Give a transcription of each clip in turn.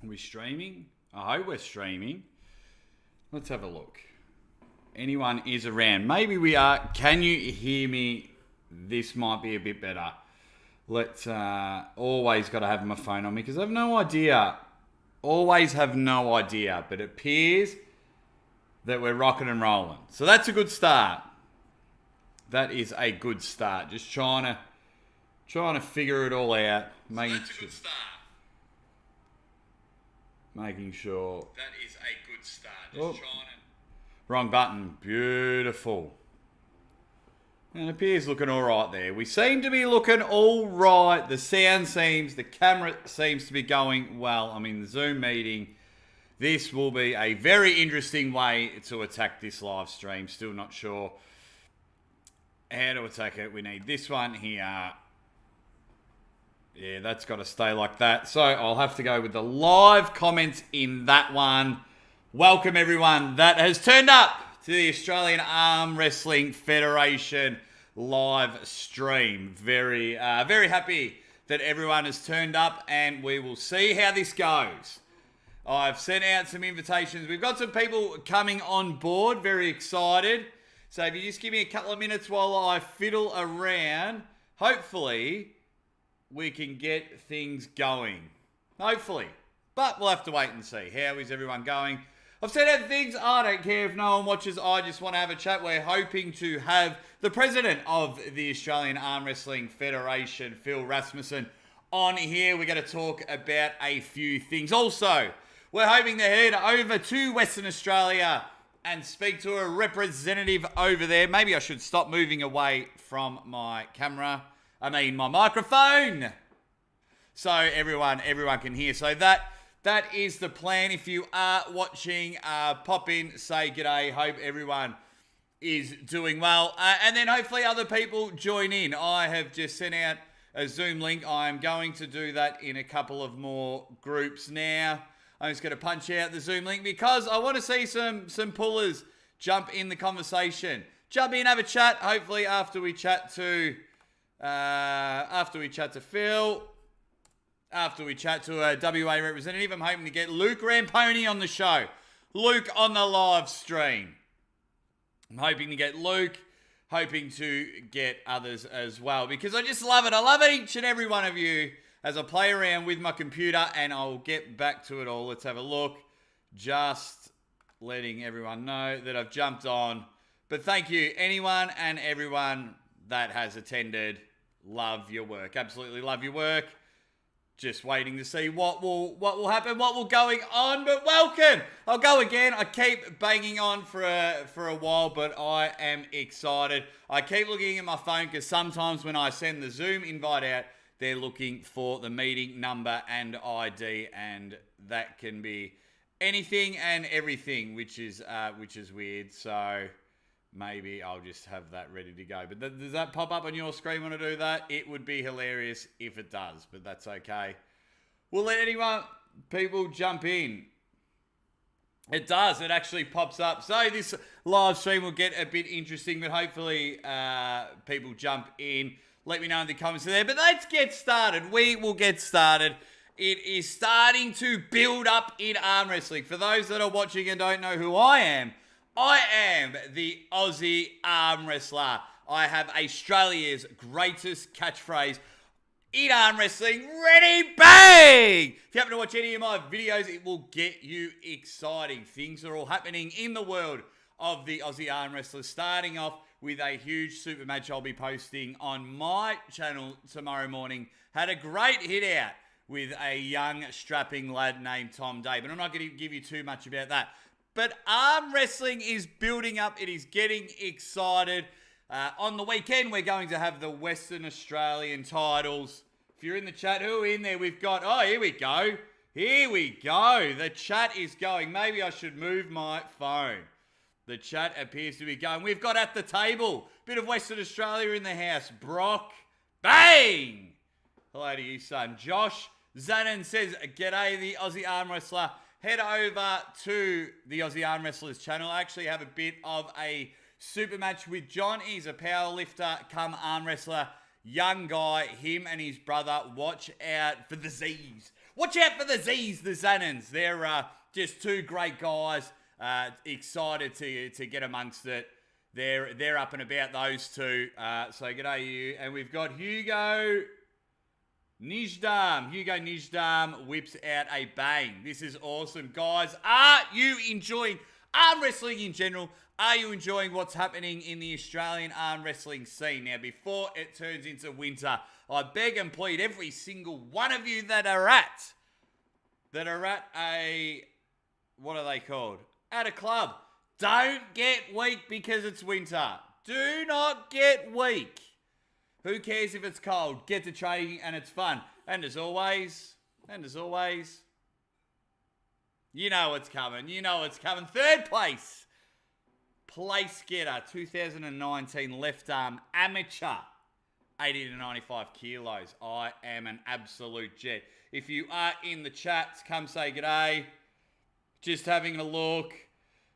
Are we streaming? I hope we're streaming. Let's have a look. Anyone is around? Maybe we are. Can you hear me? This might be a bit better. Let's always got to have my phone on me because I have no idea. Always have no idea, but it appears that we're rocking and rolling. So that's a good start. That is a good start. Just trying to figure it all out. Making That's a good start. Making sure. That is a good start. Just Wrong button. Beautiful. And it appears looking all right there. We seem to be looking all right. The sound seems, the camera seems to be going well. I'm in the Zoom meeting. This will be a very interesting way to attack this live stream. Still not sure how to attack it. We need this one here. Yeah, that's got to stay like that. So I'll have to go with the live comments in that one. Welcome everyone that has turned up to the Australian Arm Wrestling Federation live stream. Very happy that everyone has turned up and we will see how this goes. I've sent out some invitations. We've got some people coming on board. Very excited. So if you just give me a couple of minutes while I fiddle around, hopefully we can get things going. Hopefully. But we'll have to wait and see. How is everyone going? I've said out things. I don't care if no one watches. I just want to have a chat. We're hoping to have the president of the Australian Arm Wrestling Federation, Phil Rasmussen, on here. We're going to talk about a few things. Also, we're hoping to head over to Western Australia and speak to a representative over there. Maybe I should stop moving away from my camera. my microphone. So everyone can hear. So that is the plan. If you are watching, pop in, say g'day. Hope everyone is doing well. And then hopefully other people join in. I have just sent out a Zoom link. I'm going to do that in a couple of more groups now. I'm just going to punch out the Zoom link because I want to see some pullers jump in the conversation. Jump in, have a chat. Hopefully after we chat to Phil, after we chat to a WA representative, I'm hoping to get Luke Ramponi on the show. Luke on the live stream. I'm hoping to get Luke, hoping to get others as well because I just love it. I love each and every one of you as I play around with my computer and I'll get back to it all. Let's have a look. Just letting everyone know that I've jumped on. But thank you, anyone and everyone that has attended. Love your work. Absolutely love your work. Just waiting to see what will happen, what will going on. But welcome. I'll go again. I keep banging on for a while, but I am excited. I keep looking at my phone because sometimes when I send the Zoom invite out, they're looking for the meeting number and ID, and that can be anything and everything, which is weird. So maybe I'll just have that ready to go. But does that pop up on your screen when I do that? It would be hilarious if it does, but that's okay. We'll let people jump in. It does. It actually pops up. So this live stream will get a bit interesting, but hopefully people jump in. Let me know in the comments there. But let's get started. We will get started. It is starting to build up in arm wrestling. For those that are watching and don't know who I am the Aussie ArmWrestler. I have Australia's greatest catchphrase in arm wrestling. Ready, bang! If you happen to watch any of my videos, it will get you exciting. Things are all happening in the world of the Aussie ArmWrestler, starting off with a huge super match I'll be posting on my channel tomorrow morning. Had a great hit out with a young strapping lad named Tom Day, but I'm not going to give you too much about that. But arm wrestling is building up. It is getting excited. On the weekend, we're going to have the Western Australian titles. If you're in the chat, who are in there? We've got, here we go. Here we go. The chat is going. Maybe I should move my phone. The chat appears to be going. We've got at the table, bit of Western Australia in the house. Brock, bang! Hello to you, son. Josh Zanin says, g'day, the Aussie Arm Wrestler. Head over to the Aussie Arm Wrestler's channel. I actually have a bit of a super match with John. He's a power lifter, come arm wrestler. Young guy, him and his brother. Watch out for the Z's. Watch out for the Z's, the Zannons. They're just two great guys. Excited to get amongst it. They're up and about, those two. So g'day you. And we've got Hugo Nijdam. Hugo Nijdam whips out a bang. This is awesome, guys. Are you enjoying arm wrestling in general? Are you enjoying what's happening in the Australian arm wrestling scene? Now, before it turns into winter, I beg and plead every single one of you that are at a, what are they called? At a club. Don't get weak because it's winter. Do not get weak. Who cares if it's cold? Get to training and it's fun. And as always, you know what's coming. Third place. Place getter, 2019 left arm amateur, 80 to 95 kilos. I am an absolute jet. If you are in the chats, come say g'day. Just having a look.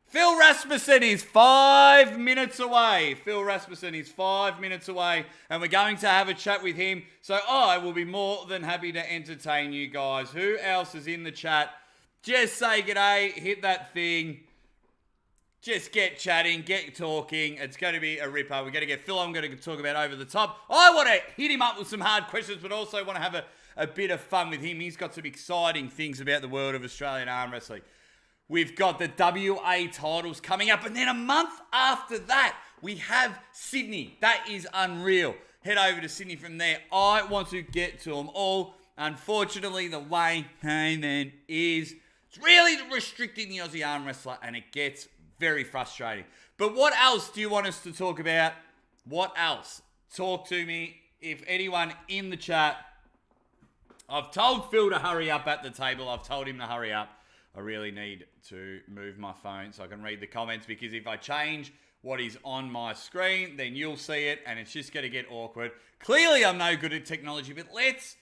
Phil Rasmussen is 5 minutes away. And we're going to have a chat with him. So I will be more than happy to entertain you guys. Who else is in the chat? Just say g'day, hit that thing. Just get chatting, get talking. It's going to be a ripper. We're going to get Phil. I'm going to talk about over the top. I want to hit him up with some hard questions, but also want to have a bit of fun with him. He's got some exciting things about the world of Australian arm wrestling. We've got the WA titles coming up, and then a month after that, we have Sydney. That is unreal. Head over to Sydney from there. I want to get to them all. Unfortunately, the way payment is, it's really restricting the Aussie arm wrestler, and it gets very frustrating. But what else do you want us to talk about? What else? Talk to me. If anyone in the chat, I've told Phil to hurry up at the table. I've told him to hurry up. I really need to move my phone so I can read the comments, because if I change what is on my screen, then you'll see it and it's just going to get awkward. Clearly, I'm no good at technology, but let's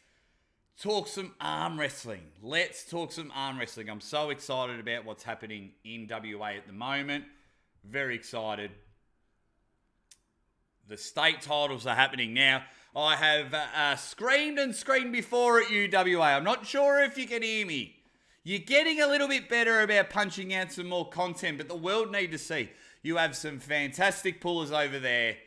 talk some arm wrestling. I'm so excited about what's happening in WA at the moment. Very excited. The state titles are happening now. I have screamed before at UWA. I'm not sure if you can hear me. You're getting a little bit better about punching out some more content, but the world need to see. You have some fantastic pullers over there,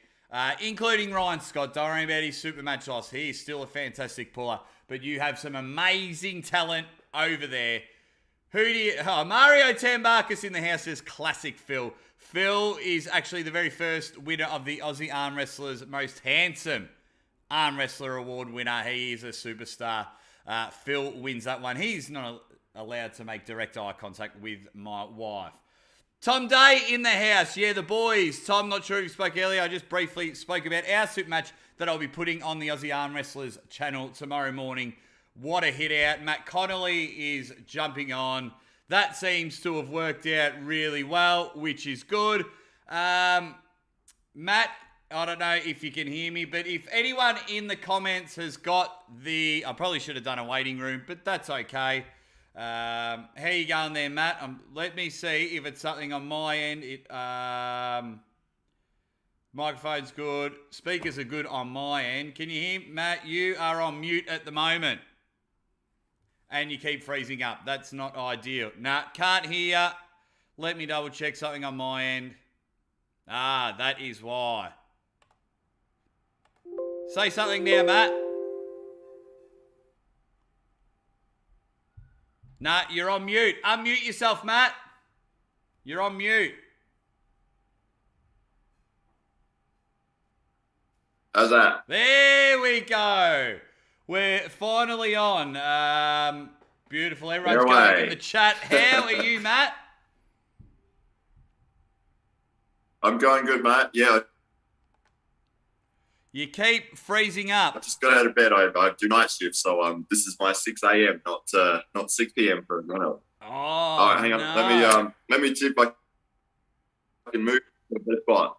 including Ryan Scott. Don't worry about his super match loss. He is still a fantastic puller. But you have some amazing talent over there. Mario Tambarkas in the house says classic Phil. Phil is actually the very first winner of the Aussie Arm Wrestler's Most Handsome Arm Wrestler Award winner. He is a superstar. Phil wins that one. He's not allowed to make direct eye contact with my wife. Tom Day in the house. Yeah, the boys. Tom, not sure if you spoke earlier. I just briefly spoke about our super match that I'll be putting on the Aussie Arm Wrestlers channel tomorrow morning. What a hit out. Matt Connolly is jumping on. That seems to have worked out really well, which is good. Matt, I don't know if you can hear me, but if anyone in the comments has got I probably should have done a waiting room, but that's okay. How you going there, Matt? Let me see if it's something on my end. Microphone's good. Speakers are good on my end. Can you hear me? Matt, you are on mute at the moment. And you keep freezing up. That's not ideal. Nah, can't hear. Let me double check something on my end. That is why. Say something now, Matt. Nah, you're on mute. Unmute yourself, Matt. You're on mute. How's that? There we go. We're finally on. Beautiful. Everyone's going in the chat. How are you, Matt? I'm going good, mate. Yeah. You keep freezing up. I just got out of bed. I do night shift, so this is my 6 a.m., not 6 p.m. for everyone else. Oh, hang on. no. Let me see if I can move to the spot.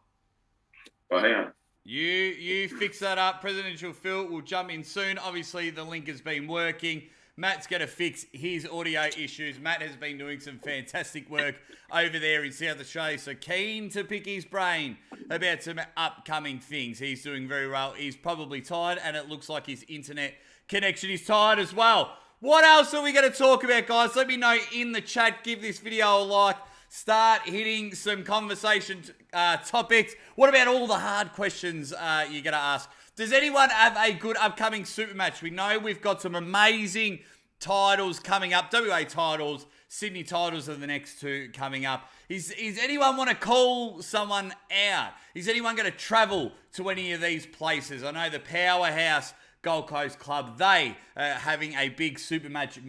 Oh, hang on. You fix that up. Presidential Phil will jump in soon. Obviously, the link has been working. Matt's going to fix his audio issues. Matt has been doing some fantastic work over there in South Australia, so keen to pick his brain about some upcoming things. He's doing very well. He's probably tired, and it looks like his internet connection is tired as well. What else are we going to talk about, guys? Let me know in the chat. Give this video a like. Start hitting some conversation topics. What about all the hard questions you're going to ask? Does anyone have a good upcoming super match? We know we've got some amazing titles coming up. WA titles, Sydney titles are the next two coming up. Is anyone want to call someone out? Is anyone going to travel to any of these places? I know the Powerhouse Gold Coast Club, they are having a big super match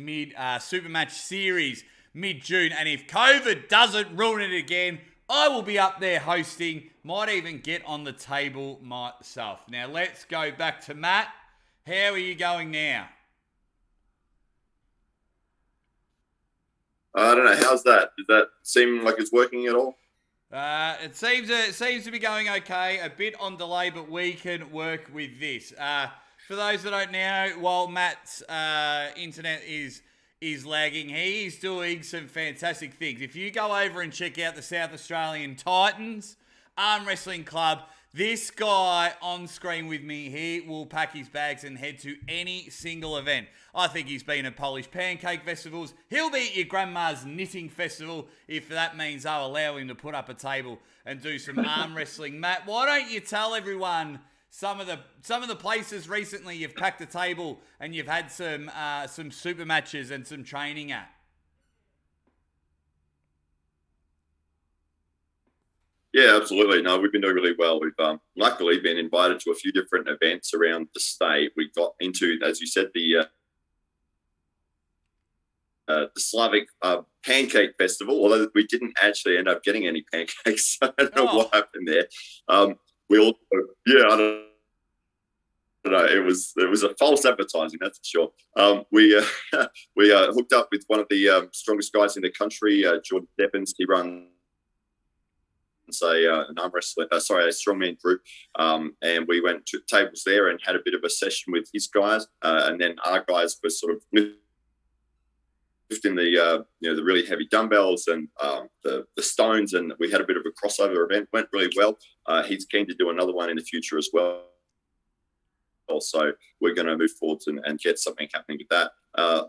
series mid-June. And if COVID doesn't ruin it again, I will be up there hosting, might even get on the table myself. Now, let's go back to Matt. How are you going now? I don't know. How's that? Does that seem like it's working at all? It seems to be going okay. A bit on delay, but we can work with this. For those that don't know, while Matt's internet is lagging, he's doing some fantastic things. If you go over and check out the South Australian Titans Arm Wrestling Club, this guy on screen with me, he will pack his bags and head to any single event. I think he's been at Polish Pancake Festivals. He'll be at your grandma's knitting festival if that means they'll allow him to put up a table and do some arm wrestling. Matt, why don't you tell everyone some of the places recently you've packed a table and you've had some super matches and some training at? Yeah, absolutely. No, we've been doing really well. We've luckily been invited to a few different events around the state. We got into, as you said, the Slavic Pancake Festival, although we didn't actually end up getting any pancakes. I don't know what happened there. We also, I don't know. It was a false advertising, that's for sure. We hooked up with one of the strongest guys in the country, Jordan Stephens. He runs an arm wrestler, a strongman group, and we went to tables there and had a bit of a session with his guys, and then our guys were sort of lifting the the really heavy dumbbells and the stones, and we had a bit of a crossover event. Went really well. He's keen to do another one in the future as well. So we're going to move forward and get something happening with that.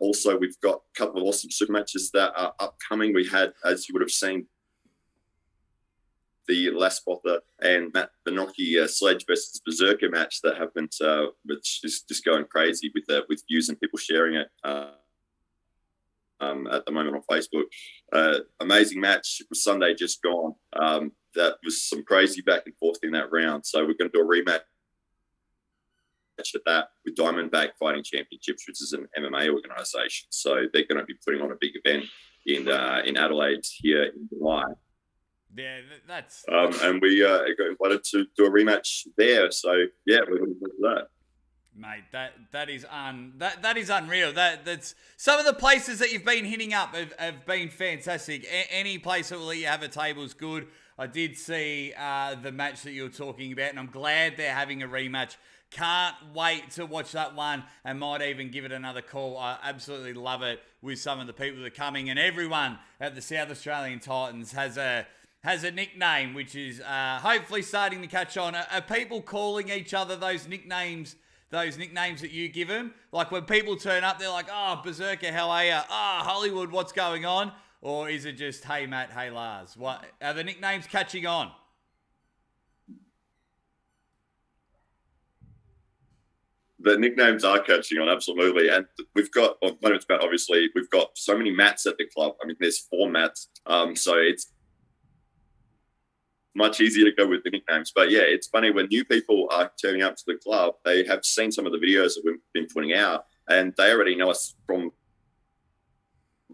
Also, we've got a couple of awesome super matches that are upcoming. We had, as you would have seen, the Les Botha and Matt Benocchi Sledge versus Berserker match that happened, which is just going crazy with views and people sharing it at the moment on Facebook. Amazing match. It was Sunday just gone. That was some crazy back and forth in that round. So we're going to do a rematch at that with Diamondback Fighting Championships, which is an MMA organisation. So they're going to be putting on a big event in Adelaide here in July. Yeah, that's and we got invited to do a rematch there. So yeah, we're looking forward to that. Mate, that is unreal. That's some of the places that you've been hitting up have been fantastic. Any place that will let you have a table is good. I did see the match that you were talking about, and I'm glad they're having a rematch. Can't wait to watch that one and might even give it another call. I absolutely love it with some of the people that are coming, and everyone at the South Australian Titans has a nickname, which is hopefully starting to catch on. Are people calling each other those nicknames that you give them? Like when people turn up, they're like, "Oh, Berserker, how are you? Oh, Hollywood, what's going on?" Or is it just, "Hey, Matt, hey, Lars"? What are the nicknames catching on? The nicknames are catching on, absolutely. And we've got, obviously, we've got so many mats at the club. I mean, there's 4 mats. So it's much easier to go with the nicknames. But yeah, it's funny when new people are turning up to the club, they have seen some of the videos that we've been putting out and they already know us from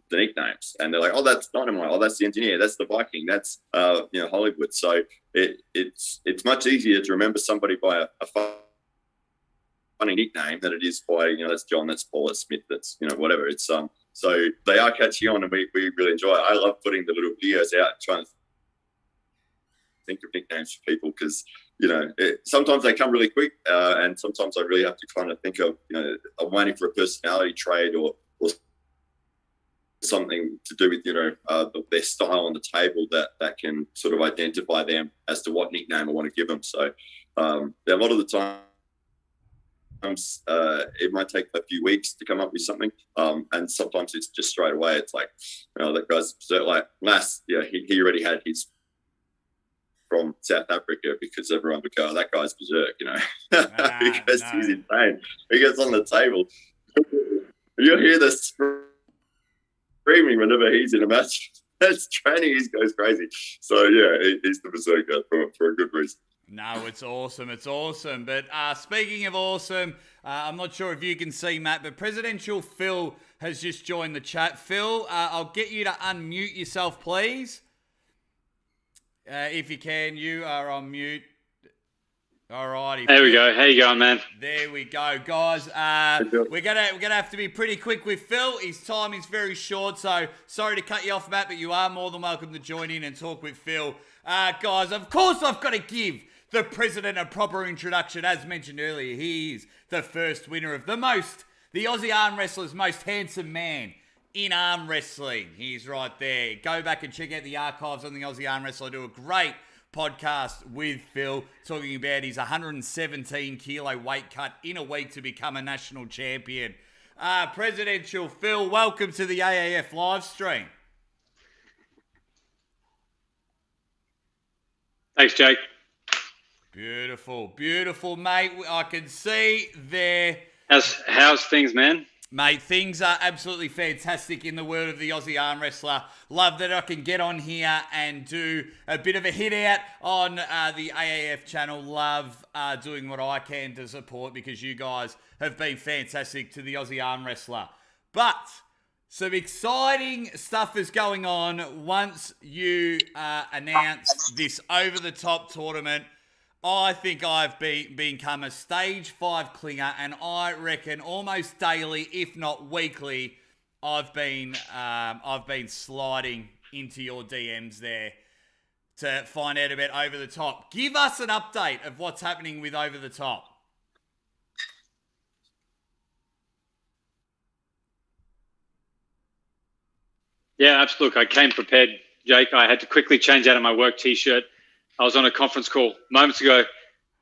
the nicknames. And they're like, "Oh, that's Dynamite. Oh, that's the Engineer. That's the Viking. That's, Hollywood." So it's much easier to remember somebody by a funny nickname than it is by, that's John, that's Paul, that's Smith, that's, whatever. It's so they are catching on and we really enjoy it. I love putting the little videos out and trying to think of nicknames for people because, sometimes they come really quick and sometimes I really have to kind of think of, I'm waiting for a personality trait or something to do with, their style on the table that can sort of identify them as to what nickname I want to give them. So a lot of the time, it might take a few weeks to come up with something, and sometimes it's just straight away. It's like, that guy's like last, he already had his from South Africa, because everyone would go, that guy's berserk, because he's insane. He gets on the table, you'll hear the screaming whenever he's in a match. That's training, he goes crazy. So he's the berserker for a good reason. No, it's awesome. It's awesome. But speaking of awesome, I'm not sure if you can see, Matt, but Presidential Phil has just joined the chat. Phil, I'll get you to unmute yourself, please. If you can, you are on mute. All righty. There we go. How you going, man? There we go, guys. We're gonna have to be pretty quick with Phil. His time is very short, so sorry to cut you off, Matt, but you are more than welcome to join in and talk with Phil. Guys, of course I've got to give the president a proper introduction. As mentioned earlier, he is the first winner of the Aussie ArmWrestler's most handsome man in arm wrestling. He's right there. Go back and check out the archives on the Aussie ArmWrestler. I do a great podcast with Phil talking about his 117 kilo weight cut in a week to become a national champion. Presidential Phil, welcome to the AAF Livestream. Thanks, Jake. Beautiful, beautiful, mate. I can see there. How's things, man? Mate, things are absolutely fantastic in the world of the Aussie Arm Wrestler. Love that I can get on here and do a bit of a hit out on the AAF channel. Love doing what I can to support, because you guys have been fantastic to the Aussie Arm Wrestler. But some exciting stuff is going on once you announce this over-the-top tournament. I think I've become a stage 5 clinger, and I reckon almost daily, if not weekly, I've been sliding into your DMs there to find out about Over the Top. Give us an update of what's happening with Over the Top. Yeah, absolutely. I came prepared, Jake. I had to quickly change out of my work T-shirt. I was on a conference call moments ago,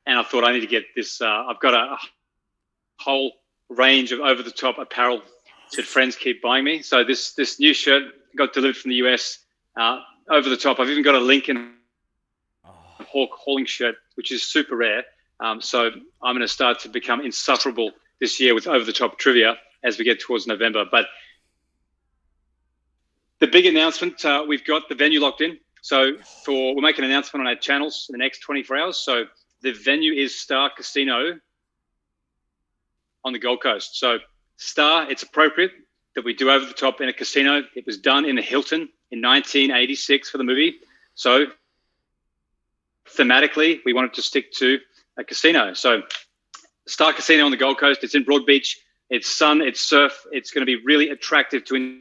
and I thought I need to get this. I've got a whole range of over-the-top apparel that friends keep buying me. So this new shirt got delivered from the US, over the top. I've even got a Lincoln Hawk hauling shirt, which is super rare. So I'm going to start to become insufferable this year with over-the-top trivia as we get towards November. But the big announcement, we've got the venue locked in. So we'll make an announcement on our channels in the next 24 hours. So the venue is Star Casino on the Gold Coast. So Star, it's appropriate that we do over the top in a casino. It was done in the Hilton in 1986 for the movie. So thematically, we wanted to stick to a casino. So Star Casino on the Gold Coast, it's in Broadbeach. It's sun, it's surf. It's going to be really attractive to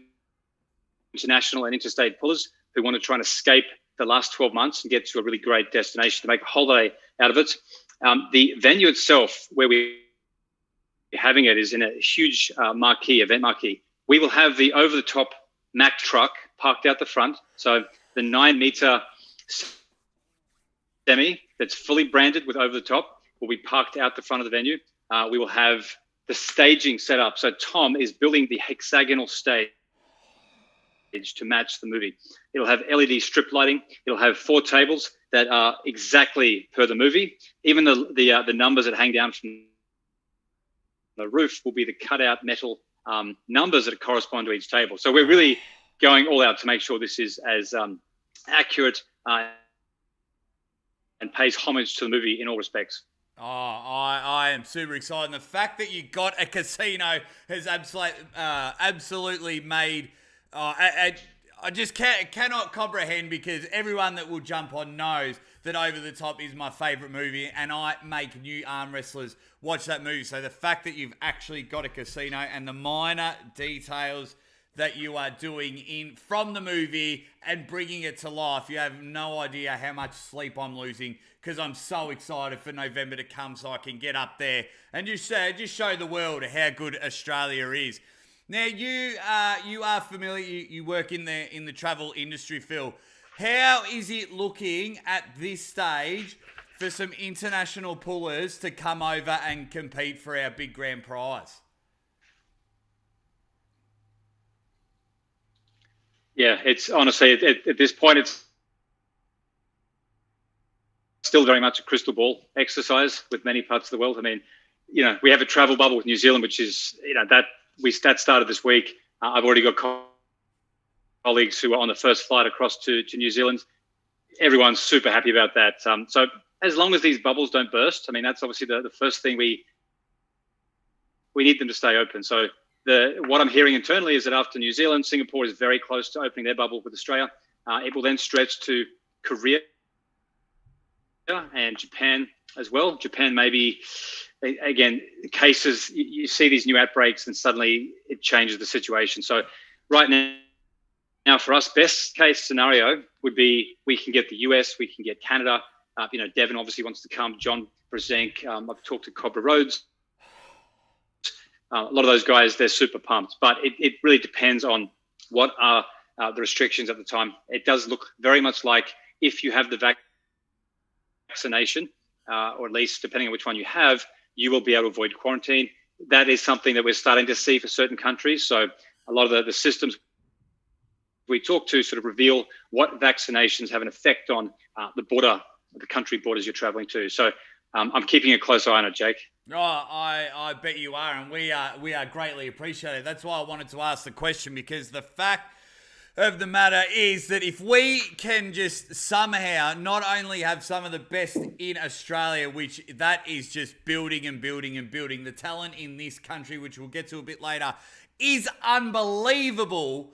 international and interstate pullers who want to try and escape the last 12 months and get to a really great destination to make a holiday out of it. The venue itself, where we're having it, is in a huge event marquee. We will have the over-the-top Mack truck parked out the front. So the 9-meter semi that's fully branded with over-the-top will be parked out the front of the venue. We will have the staging set up. So Tom is building the hexagonal stage to match the movie. It'll have LED strip lighting. It'll have 4 tables that are exactly per the movie. Even the numbers that hang down from the roof will be the cutout metal numbers that correspond to each table. So we're really going all out to make sure this is as accurate and pays homage to the movie in all respects. Oh, I am super excited. And the fact that you got a casino has absolutely made... I just cannot comprehend, because everyone that will jump on knows that Over the Top is my favourite movie, and I make new arm wrestlers watch that movie. So the fact that you've actually got a casino and the minor details that you are doing from the movie and bringing it to life, you have no idea how much sleep I'm losing, because I'm so excited for November to come so I can get up there and just show the world how good Australia is. Now you are familiar. You work in the travel industry, Phil. How is it looking at this stage for some international pullers to come over and compete for our big grand prize? Yeah, it's honestly at this point it's still very much a crystal ball exercise with many parts of the world. I mean, we have a travel bubble with New Zealand, which is that started this week. I've already got colleagues who are on the first flight across to New Zealand. Everyone's super happy about that. So as long as these bubbles don't burst, I mean, that's obviously the first thing we need them to stay open. So what I'm hearing internally is that after New Zealand, Singapore is very close to opening their bubble with Australia. It will then stretch to Korea and Japan as well. Japan maybe, again, cases, you see these new outbreaks and suddenly it changes the situation. So right now for us, best case scenario would be we can get the US, we can get Canada. Devin obviously wants to come. John Brzenk, I've talked to Cobra Rhodes. A lot of those guys, they're super pumped. But it really depends on what are the restrictions at the time. It does look very much like if you have the vaccination, or at least depending on which one you have, you will be able to avoid quarantine. That is something that we're starting to see for certain countries. So a lot of the systems we talk to sort of reveal what vaccinations have an effect on the country borders you're traveling to. So I'm keeping a close eye on it, Jake. Oh, I bet you are, and we are greatly appreciated. That's why I wanted to ask the question, because the fact of the matter is that if we can just somehow not only have some of the best in Australia, which that is just building and building and building, the talent in this country, which we'll get to a bit later, is unbelievable.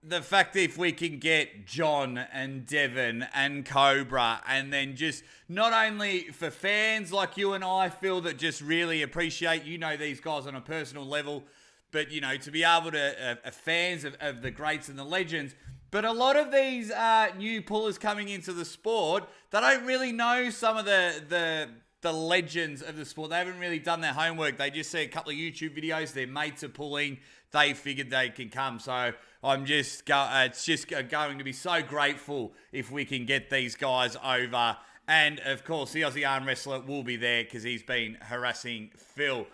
The fact that if we can get John and Devin and Cobra, and then just not only for fans like you and I, Phil, that just really appreciate, these guys on a personal level, but, to be able to, fans of the greats and the legends. But a lot of these new pullers coming into the sport, they don't really know some of the legends of the sport. They haven't really done their homework. They just see a couple of YouTube videos. Their mates are pulling. They figured they can come. So it's just going to be so grateful if we can get these guys over. And, of course, the Aussie ArmWrestler will be there because he's been harassing Phil.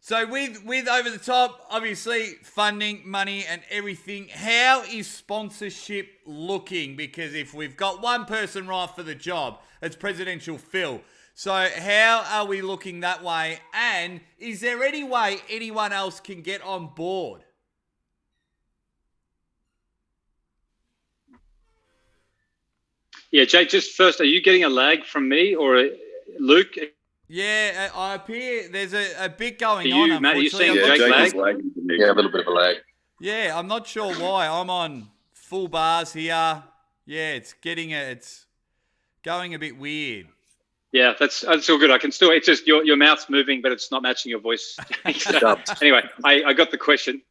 So with Over the Top, obviously, funding, money and everything, how is sponsorship looking? Because if we've got one person right for the job, it's Presidential Phil. So how are we looking that way? And is there any way anyone else can get on board? Yeah, Jake, just first, are you getting a lag from me or Luke? Yeah, I appear there's a bit going on. Matt, are you seeing Yeah, Jake lag? Yeah, a little bit of a lag. Yeah, I'm not sure why. I'm on full bars here. Yeah, it's going a bit weird. Yeah, that's all good. I can still, it's just your mouth's moving, but it's not matching your voice. So, anyway, I got the question.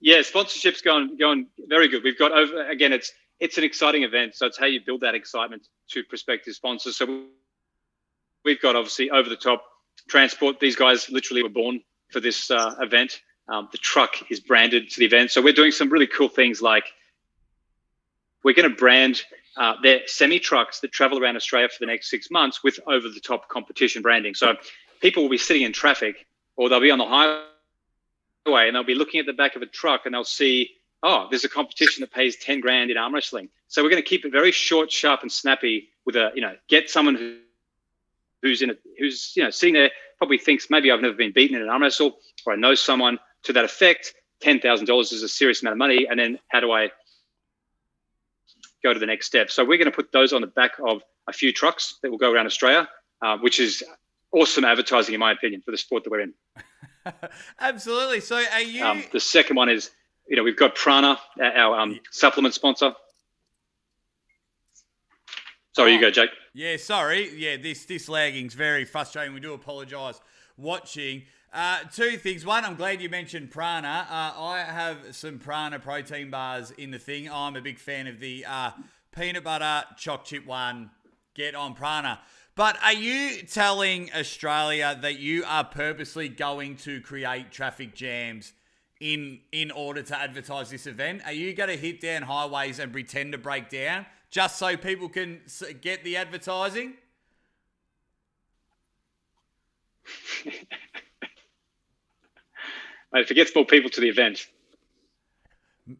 Yeah, sponsorship's going very good. We've got over, again, it's an exciting event. So it's how you build that excitement to prospective sponsors. So we've got obviously Over the Top transport. These guys literally were born for this event. The truck is branded to the event. So we're doing some really cool things like we're going to brand their semi-trucks that travel around Australia for the next 6 months with Over the Top competition branding. So people will be sitting in traffic or they'll be on the highway and they'll be looking at the back of a truck and they'll see, oh, there's a competition that pays 10 grand in arm wrestling. So we're going to keep it very short, sharp and snappy with get someone who's sitting there, probably thinks maybe I've never been beaten in an arm wrestle or I know someone to that effect. $10,000 is a serious amount of money. And then how do I go to the next step? So we're going to put those on the back of a few trucks that will go around Australia, which is awesome advertising, in my opinion, for the sport that we're in. Absolutely. So are you... the second one is, we've got Prana, our supplement sponsor. Sorry, you go, Jake. Yeah, sorry. Yeah, this lagging's very frustrating. We do apologise watching. Two things. One, I'm glad you mentioned Prana. I have some Prana protein bars in the thing. I'm a big fan of the peanut butter choc chip one. Get on Prana. But are you telling Australia that you are purposely going to create traffic jams in order to advertise this event? Are you going to hit down highways and pretend to break down just so people can get the advertising? Mate, if it gets more people to the event,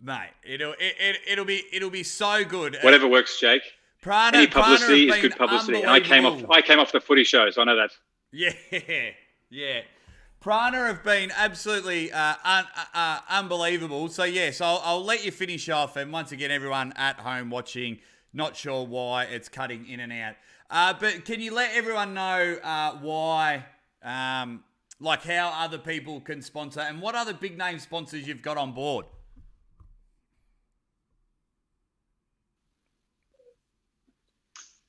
mate, it'll be so good. Whatever works, Jake. Any publicity is good publicity. And I came off the footy show, so I know that. Yeah. Prana have been absolutely unbelievable. So, yes, I'll let you finish off. And once again, everyone at home watching, not sure why it's cutting in and out. But can you let everyone know why, like how other people can sponsor and what other big name sponsors you've got on board?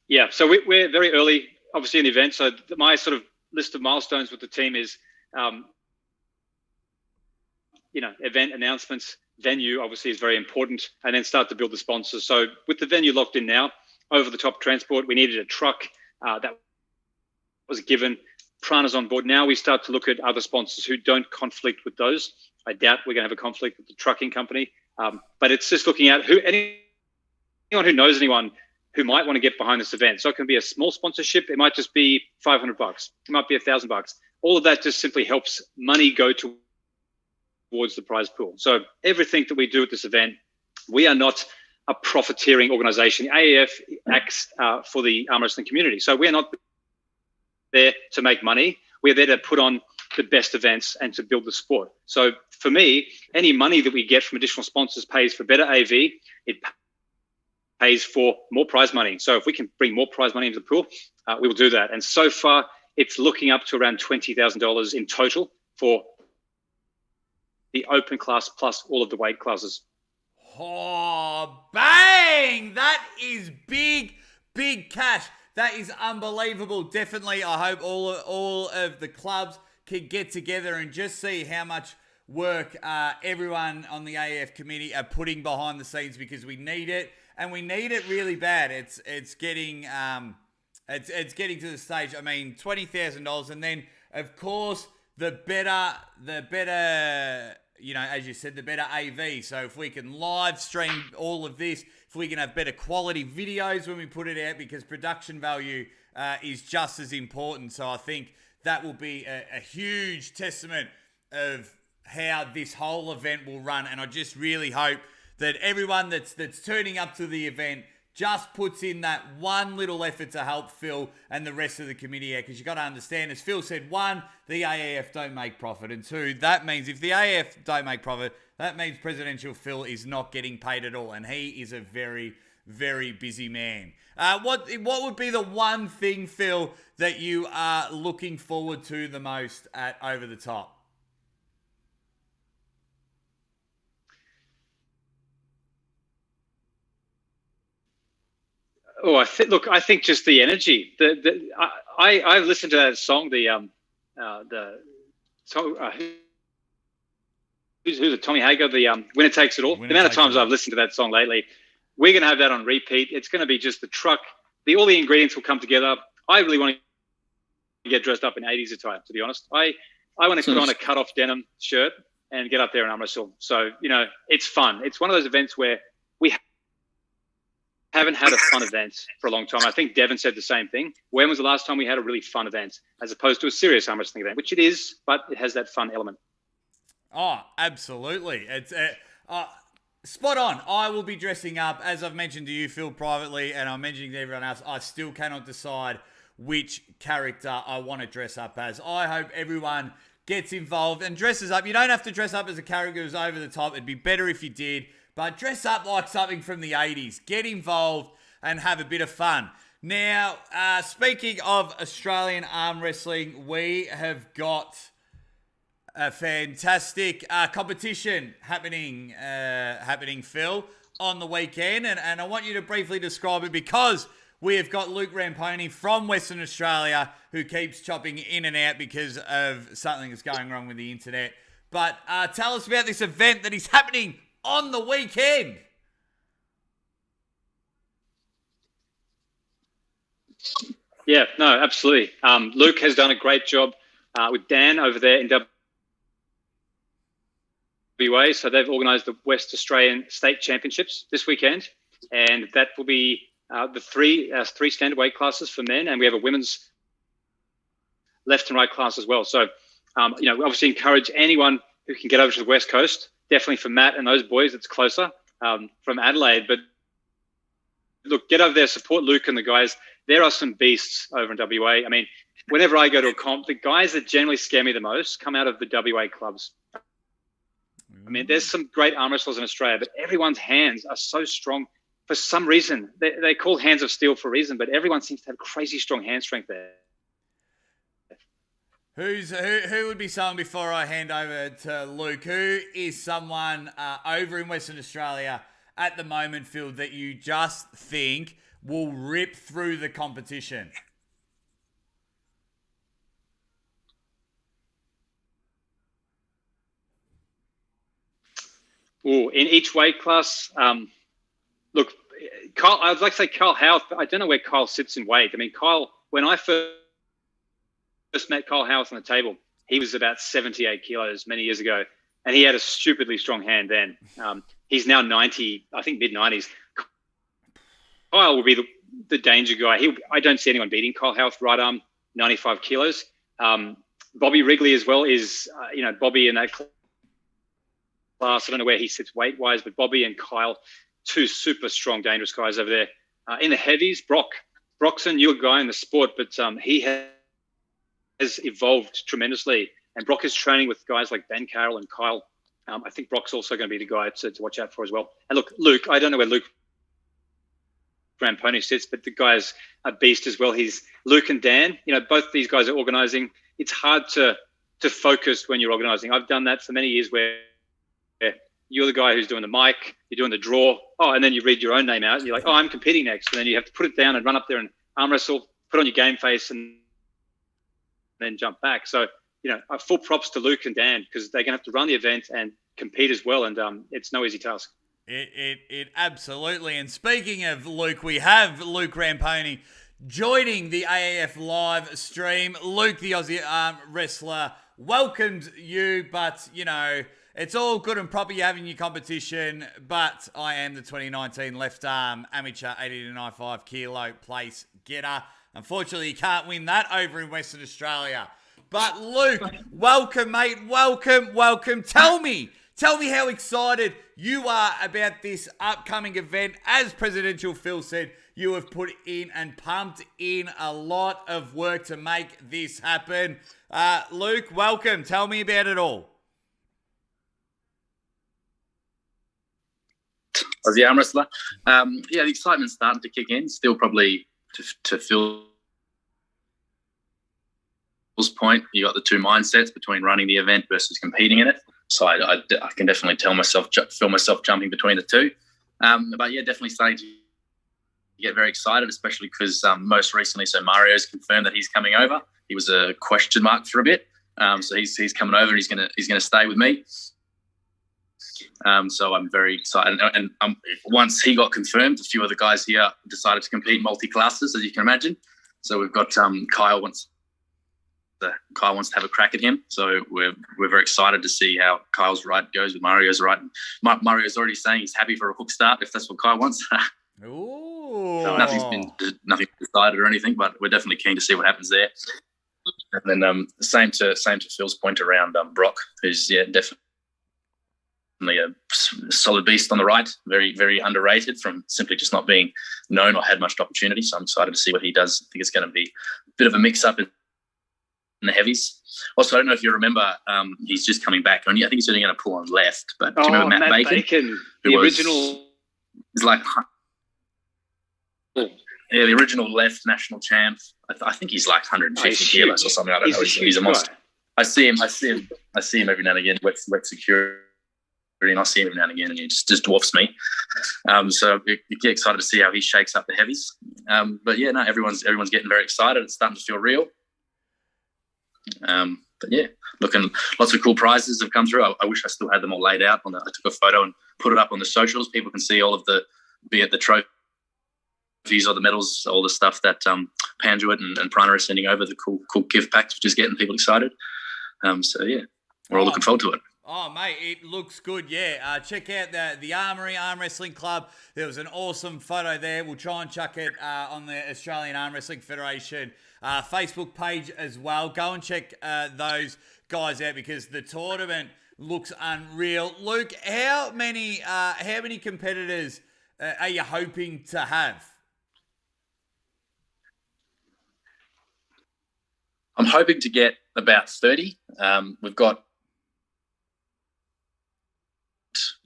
Yeah, so we're very early, obviously, in the event. So my sort of list of milestones with the team is, event announcements, venue obviously is very important, and then start to build the sponsors. So with the venue locked in now, over-the-top transport, we needed a truck that was given. Prana's on board. Now we start to look at other sponsors who don't conflict with those. I doubt we're going to have a conflict with the trucking company, but it's just looking at anyone who knows anyone who might want to get behind this event. So it can be a small sponsorship. It might just be $500. It might be $1,000. All of that just simply helps money go towards the prize pool. So everything that we do at this event, we are not a profiteering organization. AAF acts for the arm wrestling community. So we're not there to make money. We're there to put on the best events and to build the sport. So for me, any money that we get from additional sponsors pays for better AV. It pays for more prize money. So if we can bring more prize money into the pool, we will do that. And so far, it's looking up to around $20,000 in total for the open class plus all of the weight classes. Oh, bang! That is big cash. That is unbelievable. Definitely, I hope all of the clubs can get together and just see how much work everyone on the AAF committee are putting behind the scenes, because we need it. And we need it really bad. It's getting it's getting to the stage. I mean, $20,000, and then of course the better, as you said, the better AV. So if we can live stream all of this, if we can have better quality videos when we put it out, because production value is just as important. So I think that will be a huge testament of how this whole event will run. And I just really hope that everyone that's turning up to the event just puts in that one little effort to help Phil and the rest of the committee out. Because you've got to understand, as Phil said, one, the AAF don't make profit. And two, that means if the AAF don't make profit, that means Presidential Phil is not getting paid at all. And he is a very, very busy man. What would be the one thing, Phil, that you are looking forward to the most at Over the Top? Oh, I think just the energy. I listened to that song. Who's it? Tommy Hager. The Winner Takes It All. The amount of times I've listened to that song lately. We're going to have that on repeat. It's going to be just the truck. All the ingredients will come together. I really want to get dressed up in 80s attire, to be honest. I want to put on a cut-off denim shirt and get up there and arm wrestle. So, it's fun. It's one of those events where we haven't had a fun event for a long time. I think Devin said the same thing. When was the last time we had a really fun event as opposed to a serious arm wrestling event, which it is, but it has that fun element. Oh, absolutely. It's spot on. I will be dressing up, as I've mentioned to you, Phil, privately, and I'm mentioning to everyone else. I still cannot decide which character I want to dress up as. I hope everyone gets involved and dresses up. You don't have to dress up as a character who's over the top. It'd be better if you did. But dress up like something from the 80s. Get involved and have a bit of fun. Now, speaking of Australian arm wrestling, we have got a fantastic competition happening, Phil, on the weekend. And I want you to briefly describe it, because we have got Luke Ramponi from Western Australia, who keeps chopping in and out because of something that's going wrong with the internet. But tell us about this event that is happening on the weekend. Yeah, no, absolutely. Luke has done a great job with Dan over there in WA. So they've organised the West Australian State Championships this weekend, and that will be the three standard weight classes for men, and we have a women's left and right class as well. So, we obviously encourage anyone who can get over to the West Coast, definitely for Matt and those boys, it's closer from Adelaide. But look, get over there, support Luke and the guys. There are some beasts over in WA. I mean, whenever I go to a comp, the guys that generally scare me the most come out of the WA clubs. I mean, there's some great arm wrestlers in Australia, but everyone's hands are so strong for some reason. They call hands of steel for a reason, but everyone seems to have crazy strong hand strength there. Who would be someone, before I hand over to Luke, who is someone over in Western Australia at the moment, Phil, that you just think will rip through the competition? In each weight class, look, Kyle, I'd like to say Kyle Howarth, but I don't know where Kyle sits in weight. I mean, Kyle, when I first met Kyle Howarth on the table, he was about 78 kilos many years ago, and he had a stupidly strong hand then. He's now 90, I think mid-90s. Kyle will be the danger guy. I don't see anyone beating Kyle Howarth, right arm, 95 kilos. Bobby Wrigley as well is, Bobby in that class. I don't know where he sits weight-wise, but Bobby and Kyle, two super strong, dangerous guys over there. In the heavies, Brock's a new guy in the sport, but he has evolved tremendously. And Brock is training with guys like Ben Carroll and Kyle. I think Brock's also going to be the guy to watch out for as well. And look, Luke, I don't know where Luke Ramponi sits, but the guy's a beast as well. He's Luke and Dan. Both these guys are organising. It's hard to focus when you're organising. I've done that for many years where you're the guy who's doing the mic, you're doing the draw, and then you read your own name out, and you're like, I'm competing next. And then you have to put it down and run up there and arm wrestle, put on your game face, and then jump back. So, full props to Luke and Dan, because they're going to have to run the event and compete as well, and it's no easy task. It absolutely. And speaking of Luke, we have Luke Ramponi joining the AAF LiveStream. Luke, the Aussie ArmWrestler, welcomed you, but, it's all good and proper you having your competition, but I am the 2019 left arm amateur 80 to 95 kilo place getter. Unfortunately, you can't win that over in Western Australia. But Luke, welcome, mate. Welcome. Tell me how excited you are about this upcoming event. As Presidential Phil said, you have put in and pumped in a lot of work to make this happen. Luke, welcome. Tell me about it all. Aussie ArmWrestler. The excitement's starting to kick in. Still probably to Phil's point, you got the two mindsets between running the event versus competing in it. So I can definitely feel myself jumping between the two. Definitely starting to get very excited, especially because most recently, so Mario's confirmed that he's coming over. He was a question mark for a bit. So he's coming over and he's gonna stay with me. So I'm very excited. And once he got confirmed, a few of the guys here decided to compete multi-classes, as you can imagine. So we've got Kyle wants to have a crack at him. So we're very excited to see how Kyle's ride goes with Mario's ride. Mario's already saying he's happy for a hook start if that's what Kyle wants. Ooh. So nothing decided or anything, but we're definitely keen to see what happens there. And then same to Phil's point around Brock, who's definitely a solid beast on the right, very, very underrated from simply just not being known or had much opportunity. So I'm excited to see what he does. I think it's going to be a bit of a mix-up in the heavies. Also, I don't know if you remember, he's just coming back. I think he's only going to pull on left. But do you remember Matt Bacon? The original. He's like, the original left national champ. I think he's like 150 kilos or something. I don't know. He's a monster. I see him every now and again. Wet security. And I see him every now and again, and he just dwarfs me. So you get excited to see how he shakes up the heavies. Everyone's getting very excited. It's starting to feel real. Looking, lots of cool prizes have come through. I wish I still had them all laid out. I took a photo and put it up on the socials. People can see all of be it the trophies or the medals, all the stuff that Panduit and Prana are sending over the cool gift packs, which is getting people excited. So yeah, we're all looking forward to it. Oh, mate, it looks good, yeah. Check out the Armory Arm Wrestling Club. There was an awesome photo there. We'll try and chuck it on the Australian Arm Wrestling Federation Facebook page as well. Go and check those guys out because the tournament looks unreal. Luke, how many competitors are you hoping to have? I'm hoping to get about 30. We've got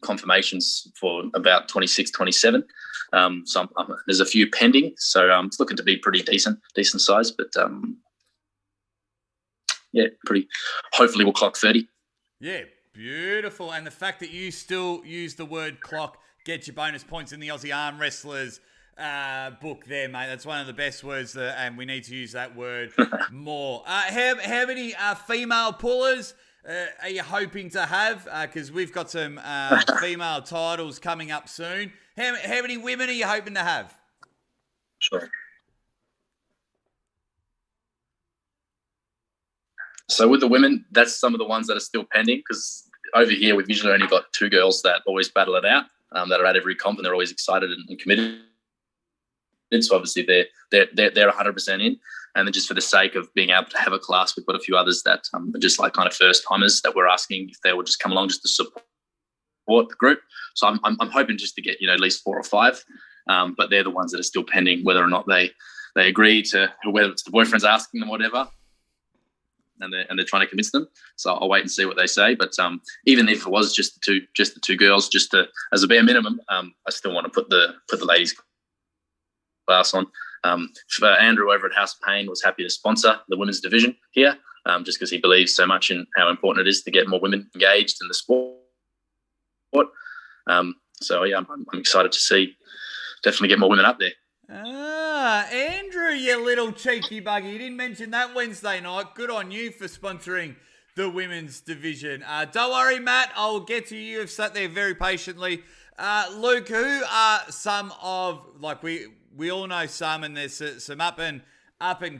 confirmations for about 26, 27. So there's a few pending. So it's looking to be pretty decent size. But yeah, hopefully we'll clock 30. Yeah, beautiful. And the fact that you still use the word clock gets you bonus points in the Aussie Arm Wrestlers book there, mate. That's one of the best words, and we need to use that word more. How many female pullers are you hoping to have? Because we've got some female titles coming up soon. How many women are you hoping to have? Sure. So with the women, that's some of the ones that are still pending because over here we've usually only got 2 girls that always battle it out, that are at every comp and they're always excited and committed. So obviously they're 100% in, and then just for the sake of being able to have a class, we've got a few others that are just like kind of first timers that we're asking if they would just come along just to support the group. So I'm hoping just to get at least 4 or 5, but they're the ones that are still pending whether or not they agree to, whether it's the boyfriend's asking them whatever, and they're trying to convince them. So I'll wait and see what they say. But even if it was just the two girls, just to, as a bare minimum, I still want to put the ladies class on. Andrew over at House of Pain was happy to sponsor the women's division here, just because he believes so much in how important it is to get more women engaged in the sport. So yeah, I'm excited to see definitely get more women up there. Andrew, you little cheeky bugger. You didn't mention that Wednesday night. Good on you for sponsoring the women's division. Don't worry, Matt. I'll get to you. You've sat there very patiently. Luke, who are some of, like we all know some, and there's some up and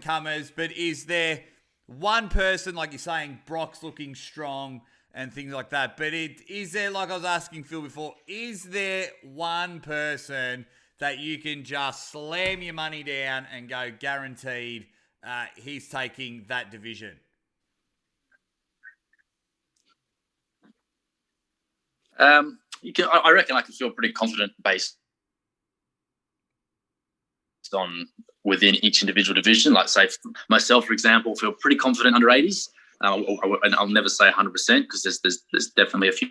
comers, but is there one person, like you're saying, Brock's looking strong and things like that, but is there, like I was asking Phil before, is there one person that you can just slam your money down and go guaranteed he's taking that division? I reckon I can feel pretty confident based on within each individual division. Like say myself, for example, feel pretty confident under 80s. And I'll never say 100% because there's definitely a few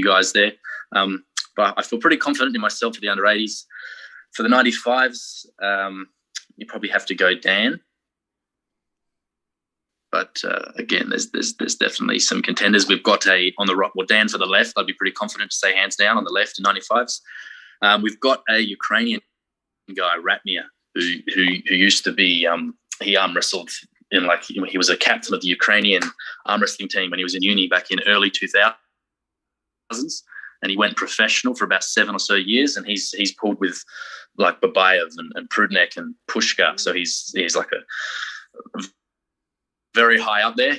guys there. But I feel pretty confident in myself for the under 80s. For the 95s, you probably have to go Dan. But again, there's definitely some contenders. We've got on the right, well, Dan for the left. I'd be pretty confident to say hands down on the left in 95s. We've got a Ukrainian guy, Ratmir, who used to be he arm wrestled in he was a captain of the Ukrainian arm wrestling team when he was in uni back in early 2000s, and he went professional for about 7 or so years, and he's pulled with like Babayev and Prudnik and Pushka, so he's like a very high up there.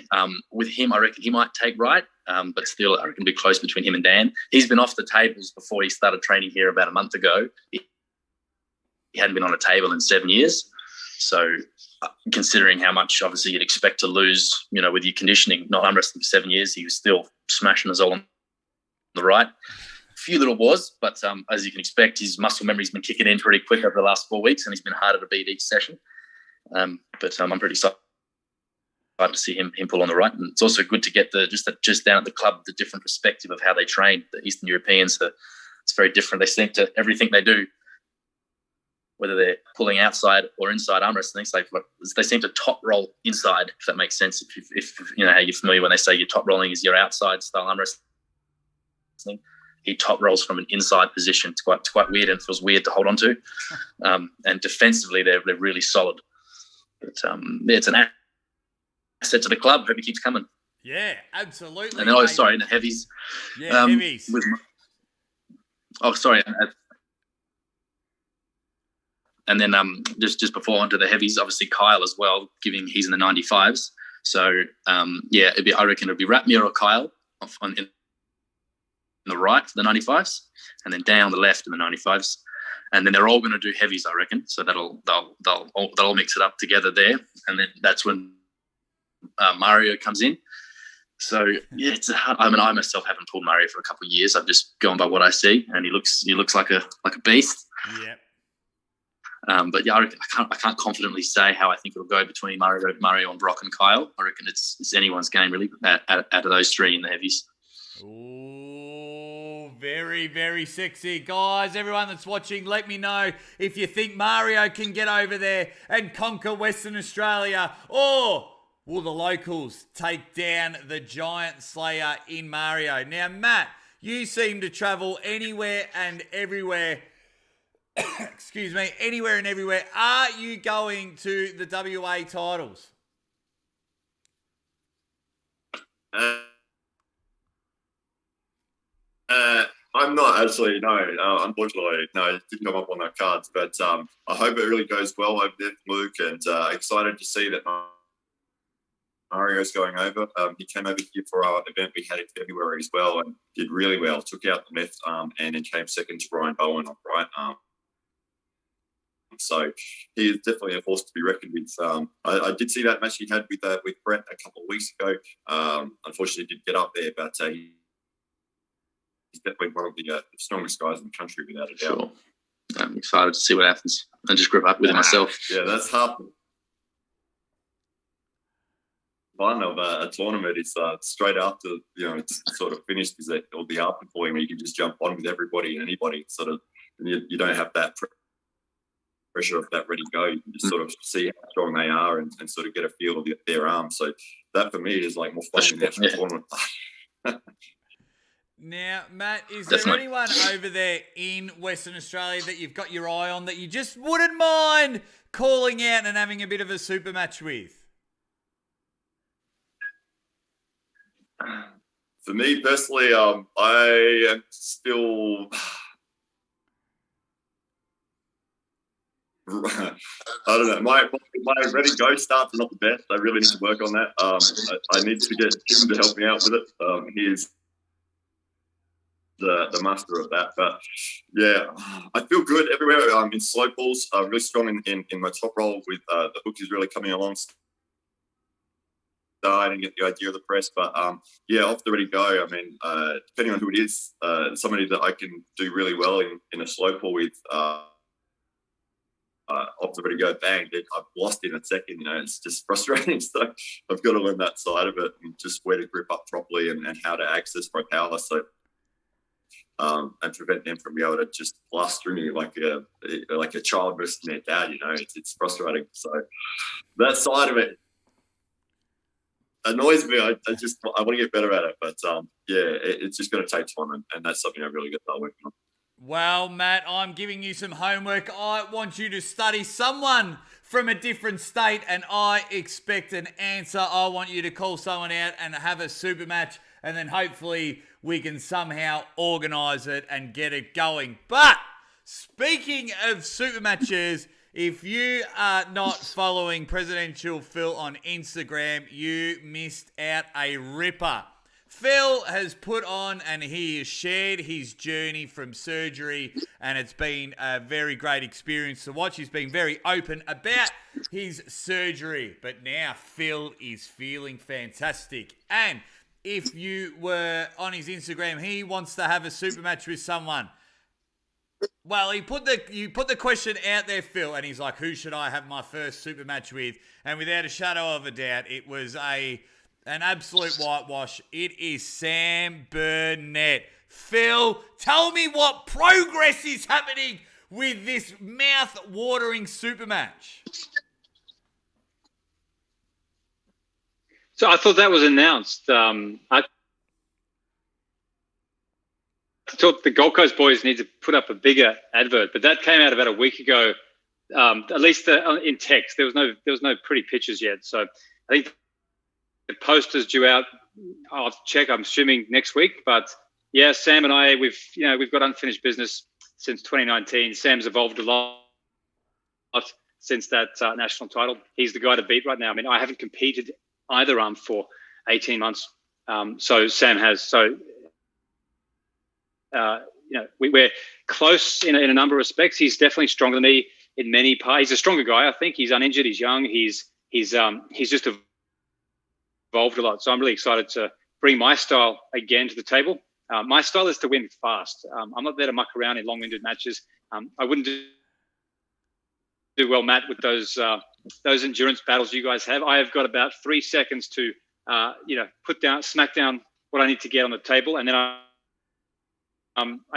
With him, I reckon he might take right, but still I reckon it'll be close between him and Dan. He's been off the tables before he started training here about a month ago. He hadn't been on a table in 7 years. So considering how much obviously you'd expect to lose, with your conditioning, not arm wrestling for 7 years, he was still smashing us all on the right. A few little wars, but as you can expect, his muscle memory's been kicking in pretty quick over the last 4 weeks, and he's been harder to beat each session. But I'm pretty excited to see him pull on the right. And it's also good to get just down at the club, the different perspective of how they train. The Eastern Europeans, it's very different. They seem to, everything they do, whether they're pulling outside or inside arm wrestling, they seem to top roll inside, if that makes sense. If you know how you're familiar when they say your top rolling is your outside style arm wrestling, he top rolls from an inside position. It's quite weird, and it feels weird to hold on to. And defensively, they're really solid. But it's an asset to the club. Hope he keeps coming. Yeah, absolutely. And then, in the heavies. Yeah, heavies. And then just before onto the heavies, obviously Kyle as well, giving he's in the 95s. So I reckon it'd be Ratmir or Kyle in the right for the 95s, and then Dan on the left in the 95s. And then they're all going to do heavies, I reckon. So they'll all mix it up together there, and then that's when Mario comes in. So yeah, it's hard. I mean, I myself haven't pulled Mario for a couple of years. I've just gone by what I see, and he looks like a beast. Yeah. But yeah, I can't confidently say how I think it'll go between Mario and Brock and Kyle. I reckon it's anyone's game really out of those three in the heavies. Ooh, very, very sexy. Guys, everyone that's watching, let me know if you think Mario can get over there and conquer Western Australia, or will the locals take down the Giant Slayer in Mario? Now, Matt, you seem to travel anywhere and everywhere. Excuse me, anywhere and everywhere. Are you going to the WA titles? I'm not actually, no. Unfortunately, no, it didn't come up on our cards. But I hope it really goes well over there, Luke, and excited to see that Mario's going over. He came over here for our event we had in February as well and did really well. Took out the left arm and then came second to Brian Bowen on the right arm. So he is definitely a force to be reckoned with. I did see that match he had with Brett a couple of weeks ago. Unfortunately, didn't get up there, but he's definitely one of the strongest guys in the country, without a doubt. Sure. I'm excited to see what happens. I just grew up with him myself. Yeah, that's half fun of a tournament. It's straight after, it's sort of finished, is that it'll be after for him where you can just jump on with everybody and anybody. Sort of, you don't have that pressure of that ready go. You can just sort of see how strong they are and sort of get a feel of their arms. So that for me is like more fun than the actual tournament. Now, Matt, is there anyone over there in Western Australia that you've got your eye on that you just wouldn't mind calling out and having a bit of a super match with? For me personally, I am still... I don't know. My ready go starts are not the best. I really need to work on that. I need to get Tim to help me out with it. He is the master of that. But yeah, I feel good everywhere. In slow pulls, really strong in my top roll with the hook is really coming along. And get the idea of the press, but off the ready go. I mean, depending on who it is, somebody that I can do really well in a slow pull with. Off the ready go, bang! I've lost in a second. It's just frustrating. So I've got to learn that side of it and just where to grip up properly and how to access my power. So and prevent them from being able to just blast through me like a child versus their dad. It's frustrating. So that side of it annoys me. I want to get better at it, but it's just going to take time, and that's something I really got to start working on. Well, Matt, I'm giving you some homework. I want you to study someone from a different state, and I expect an answer. I want you to call someone out and have a super match, and then hopefully we can somehow organise it and get it going. But speaking of super matches, if you are not following Presidential Phil on Instagram, you missed out a ripper. Phil has put on and he has shared his journey from surgery, and it's been a very great experience to watch. He's been very open about his surgery, but now Phil is feeling fantastic. And if you were on his Instagram, he wants to have a super match with someone. Well, you put the question out there, Phil, and he's like, who should I have my first super match with? And without a shadow of a doubt, it was an absolute whitewash. It is Sam Burnett. Phil, tell me what progress is happening with this mouth-watering super match. So I thought that was announced. I thought the Gold Coast boys need to put up a bigger advert, but that came out about a week ago. At least in text, there was no pretty pictures yet. So I think the poster's due out. I'll have to check. I'm assuming next week. But yeah, Sam and I, we've got unfinished business since 2019. Sam's evolved a lot since that national title. He's the guy to beat right now. I mean, I haven't competed either arm for 18 months. So Sam has. So, we're close in a number of respects. He's definitely stronger than me in many parts. He's a stronger guy, I think. He's uninjured. He's young. He's just evolved a lot. So I'm really excited to bring my style again to the table. My style is to win fast. I'm not there to muck around in long-winded matches. I wouldn't do well, Matt, with those endurance battles you guys have. I have got about 3 seconds to, smack down what I need to get on the table, and then I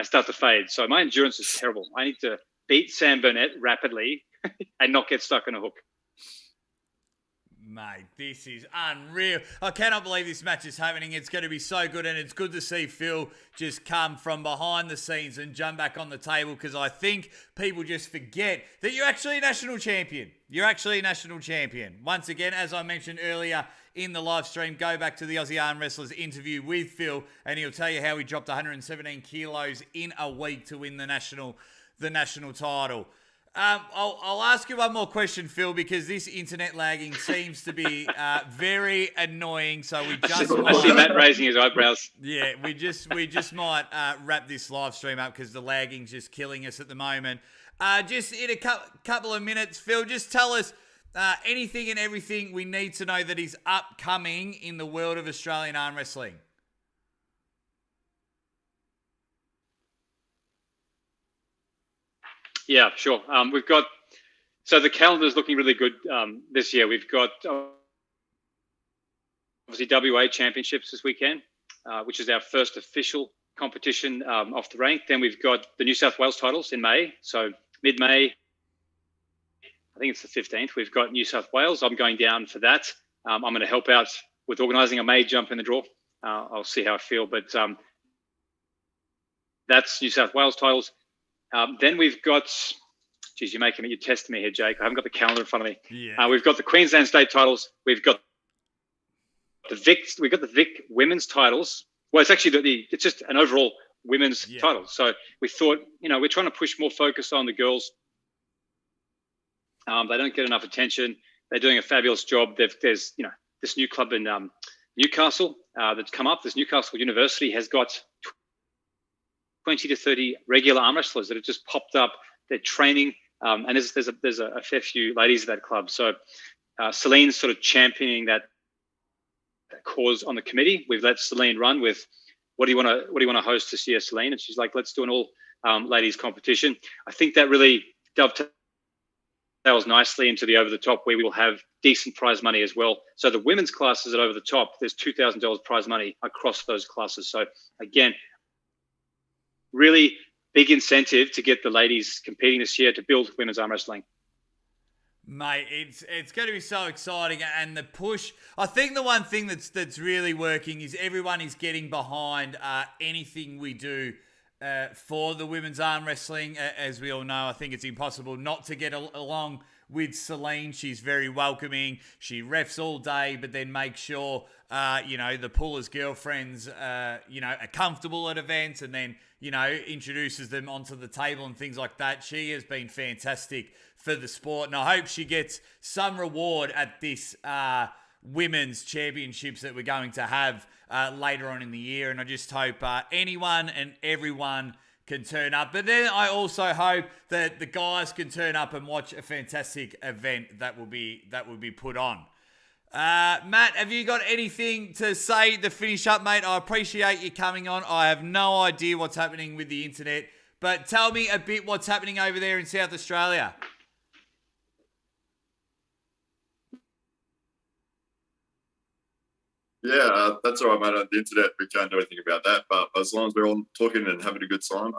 start to fade. So my endurance is terrible. I need to beat Sam Burnett rapidly and not get stuck in a hook. Mate, this is unreal. I cannot believe this match is happening. It's going to be so good, and it's good to see Phil just come from behind the scenes and jump back on the table, because I think people just forget that you're actually a national champion. You're actually a national champion. Once again, as I mentioned earlier in the live stream, go back to the Aussie ArmWrestler's interview with Phil, and he'll tell you how he dropped 117 kilos in a week to win the national title. I'll ask you one more question, Phil, because this internet lagging seems to be very annoying. So we just I see Matt raising his eyebrows. Yeah, we just might wrap this live stream up because the lagging's just killing us at the moment. Just in a couple of minutes, Phil, just tell us anything and everything we need to know that is upcoming in the world of Australian arm wrestling. Yeah, sure. So the calendar is looking really good this year. We've got obviously WA Championships this weekend, which is our first official competition off the rank. Then we've got the New South Wales titles in May. So mid-May, I think it's the 15th. We've got New South Wales. I'm going down for that. I'm going to help out with organising. I may jump in the draw. I'll see how I feel. But that's New South Wales titles. Then we've got, you're testing me here, Jake. I haven't got the calendar in front of me. Yeah. We've got the Queensland State titles. We've got the Vic women's titles. Well, it's actually it's just an overall women's title. So we thought, we're trying to push more focus on the girls. They don't get enough attention. They're doing a fabulous job. There's this new club in Newcastle that's come up. This Newcastle University has got 20 to 30 regular arm wrestlers that have just popped up. They're training, and there's a fair few ladies at that club. So Celine's sort of championing that cause on the committee. We've let Celine run with, what do you want to host this year, Celine? And she's like, let's do an all ladies competition. I think that really dovetails nicely into the over the top, where we will have decent prize money as well. So the women's classes at over the top, there's $2,000 prize money across those classes. So again, really big incentive to get the ladies competing this year to build women's arm wrestling. Mate, it's going to be so exciting, and the push. I think the one thing that's really working is everyone is getting behind anything we do for the women's arm wrestling. As we all know, I think it's impossible not to get along with Celine. She's very welcoming. She refs all day, but then makes sure the pullers' girlfriends are comfortable at events, and then introduces them onto the table and things like that. She has been fantastic for the sport, and I hope she gets some reward at this women's championships that we're going to have later on in the year. And I just hope anyone and everyone can turn up. But then I also hope that the guys can turn up and watch a fantastic event that will be put on. Matt, have you got anything to say to finish up, mate? I appreciate you coming on. I have no idea what's happening with the internet, but tell me a bit what's happening over there in South Australia. Yeah, that's all right, mate. On the internet, we can't do anything about that. But as long as we're all talking and having a good time,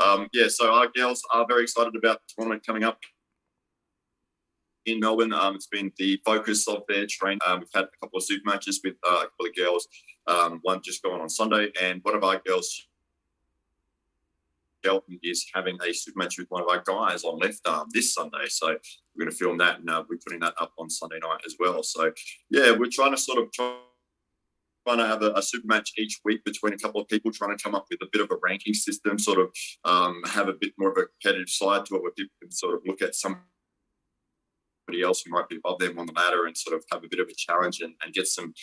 so our girls are very excited about the tournament coming up in Melbourne. It's been the focus of their training. We've had a couple of super matches with a couple of girls. One just going on Sunday, and one of our girls is having a super match with one of our guys on left arm this Sunday. So we're going to film that, and we're putting that up on Sunday night as well. So yeah, we're trying to have a super match each week between a couple of people, trying to come up with a bit of a ranking system, have a bit more of a competitive side to it, where people can sort of look at some else who might be above them on the ladder and sort of have a bit of a challenge and get some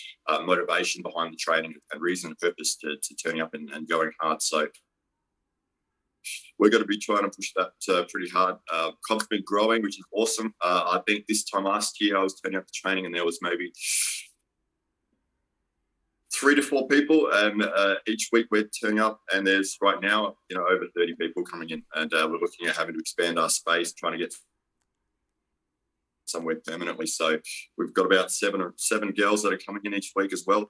motivation behind the training and reason and purpose to turning up and going hard. So we're going to be trying to push that pretty hard. Comp's been growing, which is awesome. I think this time last year I was turning up to training and there was maybe 3 to 4 people, and each week we're turning up and there's right now, over 30 people coming in, and we're looking at having to expand our space, trying to get somewhere permanently. So we've got about seven girls that are coming in each week as well.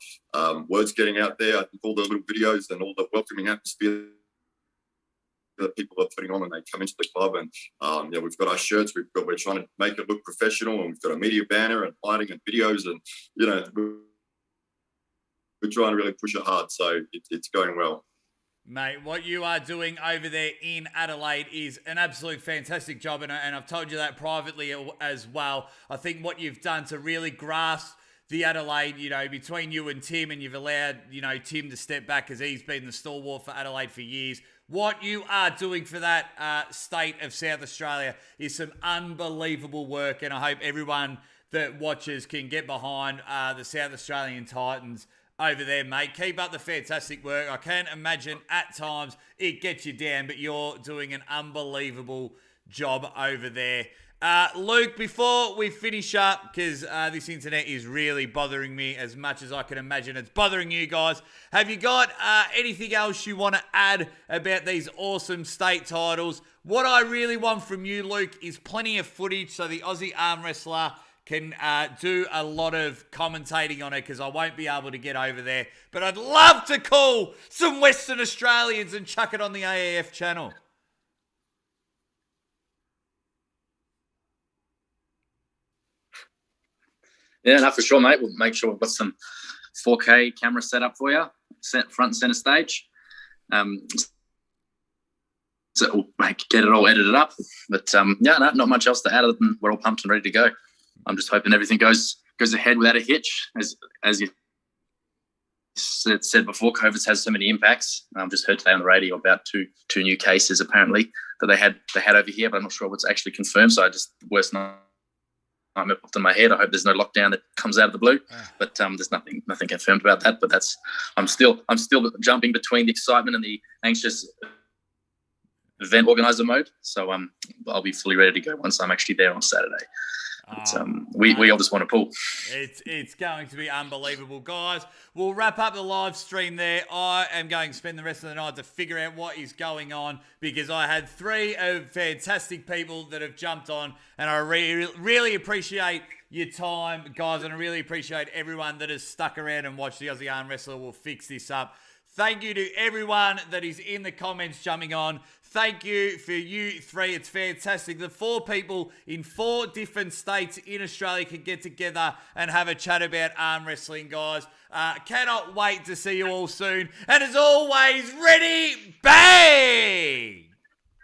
Word's getting out there. I think all the little videos and all the welcoming atmosphere that people are putting on when they come into the club, and we've got our shirts. We're trying to make it look professional, and we've got a media banner and lighting and videos, and we're trying to really push it hard. So it's going well. Mate, what you are doing over there in Adelaide is an absolute fantastic job, and I've told you that privately as well. I think what you've done to really grasp the Adelaide, between you and Tim, and you've allowed, Tim to step back as he's been the stalwart for Adelaide for years. What you are doing for that state of South Australia is some unbelievable work, and I hope everyone that watches can get behind the South Australian Titans over there, mate. Keep up the fantastic work. I can imagine at times it gets you down, but you're doing an unbelievable job over there. Luke, before we finish up, because this internet is really bothering me as much as I can imagine it's bothering you guys, have you got anything else you want to add about these awesome state titles? What I really want from you, Luke, is plenty of footage so the Aussie ArmWrestler can do a lot of commentating on it, because I won't be able to get over there. But I'd love to call some Western Australians and chuck it on the AAF channel. Yeah, no, for sure, mate. We'll make sure we've got some 4K camera set up for you, front and center stage. So we'll get it all edited up. But not much else to add other than we're all pumped and ready to go. I'm just hoping everything goes ahead without a hitch. As you said before, COVID's has so many impacts. I've just heard today on the radio about two new cases apparently that they had over here, but I'm not sure what's actually confirmed. So I just worst nightmare popped in my head. I hope there's no lockdown that comes out of the blue. But there's nothing confirmed about that. But I'm still jumping between the excitement and the anxious event organizer mode. So I'll be fully ready to go once I'm actually there on Saturday. But, we all just want to pull. It's going to be unbelievable, guys. We'll wrap up the live stream there. I am going to spend the rest of the night to figure out what is going on, because I had 3 fantastic people that have jumped on, and I really appreciate your time, guys, and I really appreciate everyone that has stuck around and watched the Aussie ArmWrestler. We'll fix this up. Thank you to everyone that is in the comments jumping on. Thank you for you 3. It's fantastic. The 4 people in 4 different states in Australia can get together and have a chat about arm wrestling, guys. Cannot wait to see you all soon. And as always, ready, bang!